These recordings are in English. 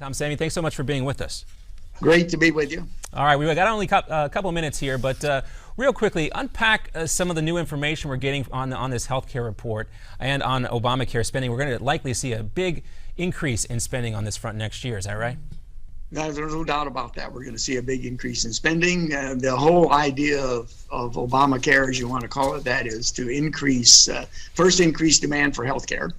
Tom Saving, thanks so much for being with us. Great to be with you. All right, we've got only a couple of minutes here, but real quickly, unpack some of the new information we're getting on this healthcare report and on Obamacare spending. We're going to likely see a big increase in spending on this front next year. Is that right? There's no doubt about that. We're going to see a big increase in spending. The whole idea of Obamacare, as you want to call it, that is to increase demand for healthcare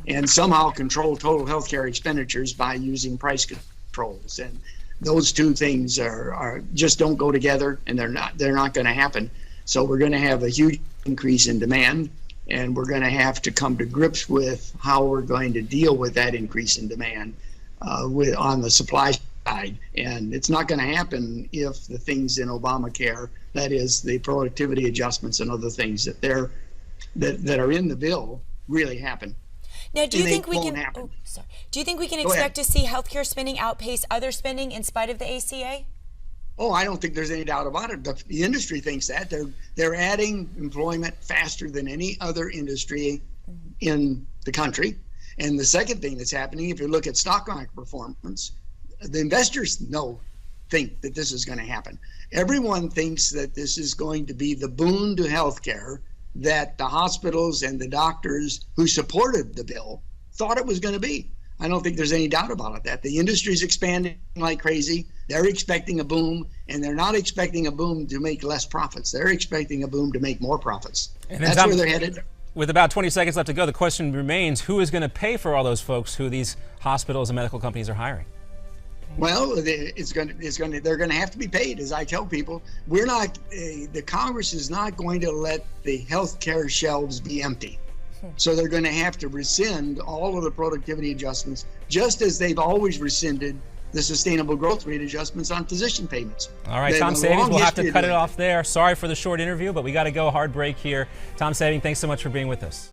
and somehow control total healthcare expenditures by using price controls. And those two things are just don't go together, and they're not going to happen. So we're going to have a huge increase in demand, and we're going to have to come to grips with how we're going to deal with that increase in demand on the supply side. And it's not going to happen if the things in Obamacare, that is the productivity adjustments and other things that are in the bill, really happen. Now, do you think we can? Happen. Oh, sorry. Do you think we can expect to see healthcare spending outpace other spending in spite of the ACA? Oh, I don't think there's any doubt about it. The industry thinks that they're adding employment faster than any other industry in the country. And the second thing that's happening, if you look at stock market performance, the investors think that this is going to happen. Everyone thinks that this is going to be the boon to healthcare that the hospitals and the doctors who supported the bill thought it was going to be. I don't think there's any doubt about it, that the industry's expanding like crazy. They're expecting a boom, and they're not expecting a boom to make less profits. They're expecting a boom to make more profits. And that's where they're headed. With about 20 seconds left to go, the question remains, who is going to pay for all those folks who these hospitals and medical companies are hiring? Well, they're going to have to be paid. As I tell people, the Congress is not going to let the health care shelves be empty. So they're going to have to rescind all of the productivity adjustments, just as they've always rescinded the sustainable growth rate adjustments on physician payments. All right, Tom Saving, we'll have to cut it off there. Sorry for the short interview, but we got to go. Hard break here. Tom Saving, thanks so much for being with us.